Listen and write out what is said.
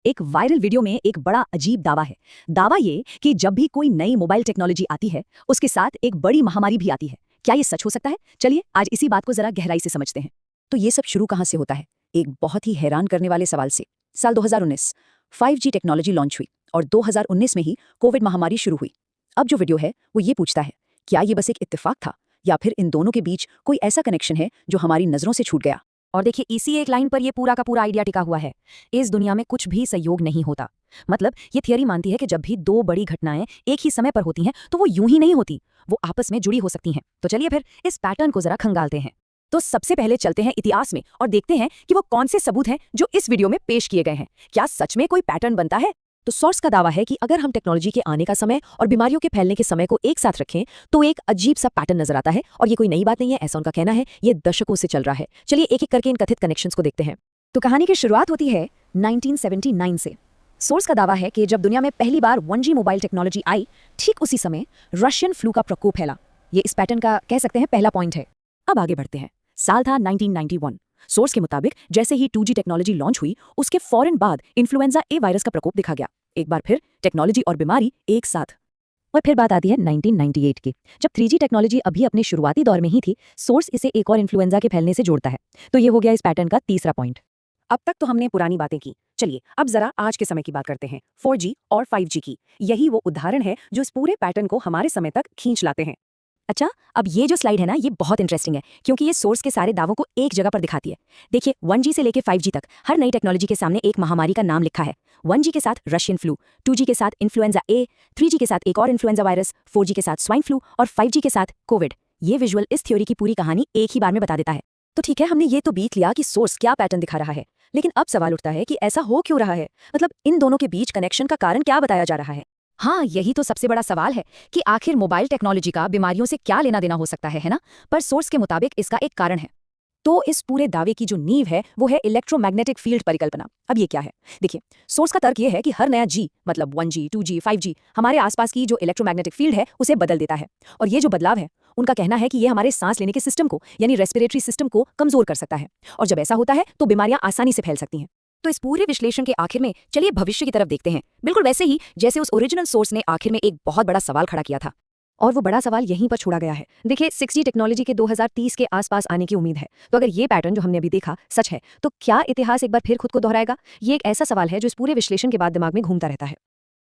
एक viral video में एक बड़ा अजीब दावा है। दावा ये कि जब भी कोई नई मोबाइल टेक्नोलॉजी आती है उसके साथ एक बड़ी महामारी भी आती है। क्या ये सच हो सकता है? चलिए आज इसी बात को जरा गहराई से समझते हैं। तो ये सब शुरू कहाँ से होता है? एक बहुत ही हैरान करने वाले सवाल से। साल 2019 5G टेक्नोलॉजी लॉन्च हुई और 2019 में ही कोविड महामारी शुरू हुई। अब जो वीडियो है वो ये पूछता है, क्या ये बस एक इत्तेफाक था या फिर इन दोनों के बीच कोई ऐसा कनेक्शन है जो हमारी नजरों से छूट गया? और देखिए इसी एक लाइन पर ये पूरा का पूरा आइडिया टिका हुआ है। इस दुनिया में कुछ भी संयोग नहीं होता। मतलब ये थियरी मानती है कि जब भी दो बड़ी घटनाएं एक ही समय पर होती हैं तो वो यूं ही नहीं होती, वो आपस में जुड़ी हो सकती हैं। तो चलिए फिर इस पैटर्न को जरा खंगालते हैं। तो सबसे पहले चलते हैं इतिहास में और देखते हैं कि वो कौन से सबूत हैं जो इस वीडियो में पेश किए गए हैं। क्या सच में कोई पैटर्न बनता है? तो सोर्स का दावा है कि अगर हम टेक्नोलॉजी के आने का समय और बीमारियों के फैलने के समय को एक साथ रखें तो एक अजीब सा पैटर्न नजर आता है। और ये कोई नई बात नहीं है, ऐसा उनका कहना है, ये दशकों से चल रहा है। चलिए एक एक करके इन कथित कनेक्शंस को देखते हैं। तो कहानी की शुरुआत होती है 1979 से। सोर्स का दावा है कि जब दुनिया में पहली बार 1G मोबाइल टेक्नोलॉजी आई, ठीक उसी समय रशियन फ्लू का प्रकोप फैला। ये इस पैटर्न का कह सकते हैं पहला पॉइंट है। अब आगे बढ़ते हैं। साल था 1991। सोर्स के मुताबिक जैसे ही 2G टेक्नोलॉजी लॉन्च हुई उसके फौरन बाद इन्फ्लुएंजा ए वायरस का प्रकोप दिखा गया। एक बार फिर टेक्नोलॉजी और बीमारी एक साथ। और फिर बात आती है 1998 की, जब 3G टेक्नोलॉजी अभी अपने शुरुआती दौर में ही थी। सोर्स इसे एक और इन्फ्लुएंजा के फैलने से जोड़ता है। तो ये हो गया इस पैटर्न का तीसरा पॉइंट। अब तक तो हमने पुरानी बातें की, चलिए अब जरा आज के समय की बात करते हैं, 4G और 5G की। यही वो उदाहरण है जो इस पूरे पैटर्न को हमारे समय तक खींच लाते हैं। अच्छा, अब ये जो स्लाइड है ना, ये बहुत इंटरेस्टिंग है क्योंकि ये सोर्स के सारे दावों को एक जगह पर दिखाती है। देखिए 1G से लेके 5G तक हर नई टेक्नोलॉजी के सामने एक महामारी का नाम लिखा है। 1G के साथ रशियन फ्लू, 2G के साथ इन्फ्लुएंजा ए, 3G के साथ एक और इन्फ्लुएंजा वायरस, 4G के साथ स्वाइन फ्लू और 5G के साथ कोविड। ये विजुअल इस थ्योरी की पूरी कहानी एक ही बार में बता देता है। तो ठीक है, हमने ये तो बीत लिया कि सोर्स क्या पैटर्न दिखा रहा है, लेकिन अब सवाल उठता है कि ऐसा हो क्यों रहा है? मतलब इन दोनों के बीच कनेक्शन का कारण क्या बताया जा रहा है? हाँ, यही तो सबसे बड़ा सवाल है कि आखिर मोबाइल टेक्नोलॉजी का बीमारियों से क्या लेना देना हो सकता है ना? पर सोर्स के मुताबिक इसका एक कारण है। तो इस पूरे दावे की जो नींव है वो है इलेक्ट्रोमैग्नेटिक फील्ड परिकल्पना। अब ये क्या है? देखिए, सोर्स का तर्क ये है कि हर नया जी, मतलब 1G, 2G, 5G हमारे आसपास की जो इलेक्ट्रोमैग्नेटिक फील्ड है उसे बदल देता है। और ये जो बदलाव है, उनका कहना है कि ये हमारे सांस लेने के सिस्टम को यानी रेस्पिरेटरी सिस्टम को कमजोर कर सकता है। और जब ऐसा होता है तो बीमारियां आसानी से फैल सकती हैं। तो इस पूरे विश्लेषण के आखिर में चलिए भविष्य की तरफ देखते हैं, बिल्कुल वैसे ही जैसे उस ओरिजिनल सोर्स ने आखिर में एक बहुत बड़ा सवाल खड़ा किया था। और वो बड़ा सवाल यहीं पर छोड़ा गया है। देखिए 6G टेक्नोलॉजी के 2030 के आसपास आने की उम्मीद है। तो अगर ये पैटर्न जो हमने अभी देखा सच है तो क्या इतिहास एक बार फिर खुद को दोहराएगा? ये एक ऐसा सवाल है जो इस पूरे विश्लेषण के बाद दिमाग में घूमता रहता है।